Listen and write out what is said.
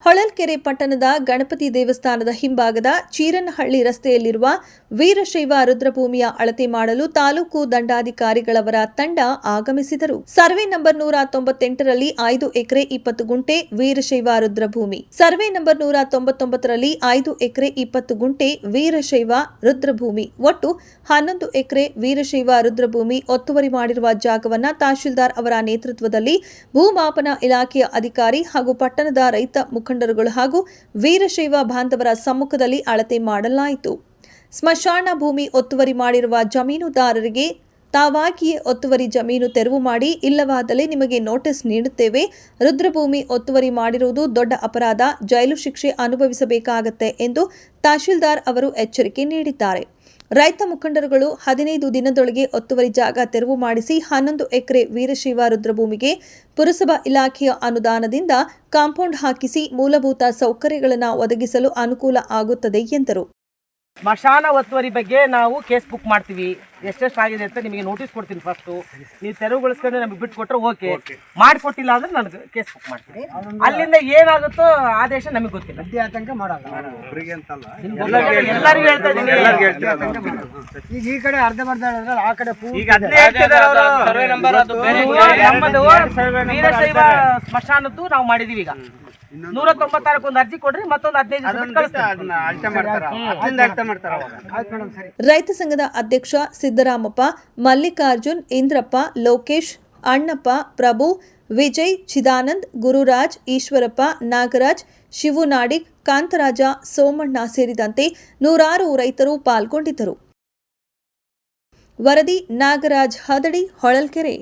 ಹೊಳಲ್ಕೆರೆ ಪಟ್ಟಣದ ಗಣಪತಿ ದೇವಸ್ಥಾನದ ಹಿಂಭಾಗದ ಚೀರನಹಳ್ಳಿ ರಸ್ತೆಯಲ್ಲಿರುವ ವೀರಶೈವ ರುದ್ರಭೂಮಿಯ ಅಳತೆ ಮಾಡಲು ತಾಲೂಕು ದಂಡಾಧಿಕಾರಿಗಳವರ ತಂಡ ಆಗಮಿಸಿದರು. ಸರ್ವೆ ನಂಬರ್ 198ರಲ್ಲಿ 5 ಎಕರೆ 20 ಗುಂಟೆ ವೀರಶೈವ ರುದ್ರಭೂಮಿ, ಸರ್ವೆ ನಂಬರ್ 199ರಲ್ಲಿ 5 ಎಕರೆ 20 ಗುಂಟೆ ವೀರಶೈವ ರುದ್ರಭೂಮಿ, ಒಟ್ಟು 11 ಎಕರೆ ವೀರಶೈವ ರುದ್ರಭೂಮಿ ಒತ್ತುವರಿ ಮಾಡಿರುವ ಜಾಗವನ್ನು ತಹಶೀಲ್ದಾರ್ ಅವರ ನೇತೃತ್ವದಲ್ಲಿ ಭೂಮಾಪನ ಇಲಾಖೆಯ ಅಧಿಕಾರಿ ಹಾಗೂ ಪಟ್ಟಣದ ರೈತ ಮುಖಂಡರುಗಳು ಹಾಗೂ ವೀರಶೈವ ಬಾಂಧವರ ಸಮ್ಮುಖದಲ್ಲಿ ಅಳತೆ ಮಾಡಲಾಯಿತು. ಸ್ಮಶಾನ ಭೂಮಿ ಒತ್ತುವರಿ ಮಾಡಿರುವ ಜಮೀನುದಾರರಿಗೆ ತಾವಾಗಿಯೇ ಒತ್ತುವರಿ ಜಮೀನು ತೆರವು ಮಾಡಿ, ಇಲ್ಲವಾದಲ್ಲಿ ನಿಮಗೆ ನೋಟಿಸ್ ನೀಡುತ್ತೇವೆ. ರುದ್ರಭೂಮಿ ಒತ್ತುವರಿ ಮಾಡಿರುವುದು ದೊಡ್ಡ ಅಪರಾಧ, ಜೈಲು ಶಿಕ್ಷೆ ಅನುಭವಿಸಬೇಕಾಗುತ್ತೆ ಎಂದು ತಹಶೀಲ್ದಾರ್ ಅವರು ಎಚ್ಚರಿಕೆ ನೀಡಿದ್ದಾರೆ. ರೈತ ಮುಖಂಡರುಗಳು 15 ದಿನದೊಳಗೆ ಒತ್ತುವರಿ ಜಾಗ ತೆರವು ಮಾಡಿಸಿ 11 ಎಕರೆ ವೀರಶೈವ ರುದ್ರಭೂಮಿಗೆ ಪುರಸಭಾ ಇಲಾಖೆಯ ಅನುದಾನದಿಂದ ಕಾಂಪೌಂಡ್ ಹಾಕಿಸಿ ಮೂಲಭೂತ ಸೌಕರ್ಯಗಳನ್ನು ಒದಗಿಸಲು ಅನುಕೂಲ ಆಗುತ್ತದೆ ಎಂದರು. ಸ್ಮಶಾನ ಒತ್ತುವರಿ ಬಗ್ಗೆ ನಾವು ಕೇಸ್ ಬುಕ್ ಮಾಡ್ತೀವಿ. ಎಷ್ಟೆಷ್ಟು ಆಗಿದೆ ಅಂತ ನಿಮಗೆ ನೋಟಿಸ್ ಕೊಡ್ತೀನಿ. ಫಸ್ಟು ನೀವು ತೆರವುಗೊಳಿಸ್ಕೊಂಡು ನಮಗೆ ಬಿಟ್ಟು ಕೊಟ್ಟರೆ ಓಕೆ, ಮಾಡಿಕೊಟ್ಟಿಲ್ಲ ಅಂದ್ರೆ ನನಗೆ ಕೇಸ್ ಬುಕ್ ಮಾಡ್ತೀನಿ. ಅಲ್ಲಿಂದ ಏನಾಗುತ್ತೋ ಆದೇಶ ನಮಗೆ ಗೊತ್ತಿಲ್ಲ. ಆತಂಕ ಮಾಡಲ್ಲ, ಎಲ್ಲರಿಗೂ ಹೇಳ್ತಾ ಇದ್ದೀನಿ. ಈಗ ಈ ಕಡೆ ಅರ್ಧಂಬರ್ಧ ಆ ಕಡೆ ನಮ್ಮದು ವೀರಶೈವ ಸ್ಮಶಾನದ್ದು ನಾವು ಮಾಡಿದೀವಿ. ಈಗ 196 ಒಂದು ಅರ್ಜಿ ಕೊಡ್ರಿ, ಮತ್ತೊಂದು 15 ರೈತ ಸಂಘದ ಅಧ್ಯಕ್ಷ ಸಿದ್ದರಾಮಪ್ಪ, ಮಲ್ಲಿಕಾರ್ಜುನ್, ಇಂದ್ರಪ್ಪ, ಲೋಕೇಶ್, ಅಣ್ಣಪ್ಪ, ಪ್ರಭು, ವಿಜಯ್, ಚಿದಾನಂದ್, ಗುರುರಾಜ್, ಈಶ್ವರಪ್ಪ, ನಾಗರಾಜ್, ಶಿವುನಾಡಿಗ್, ಕಾಂತರಾಜ, ಸೋಮಣ್ಣ ಸೇರಿದಂತೆ ನೂರಾರು ರೈತರು ಪಾಲ್ಗೊಂಡಿದ್ದರು. ವರದಿ ನಾಗರಾಜ್ ಹದಡಿ, ಹೊಳಲ್ಕೆರೆ.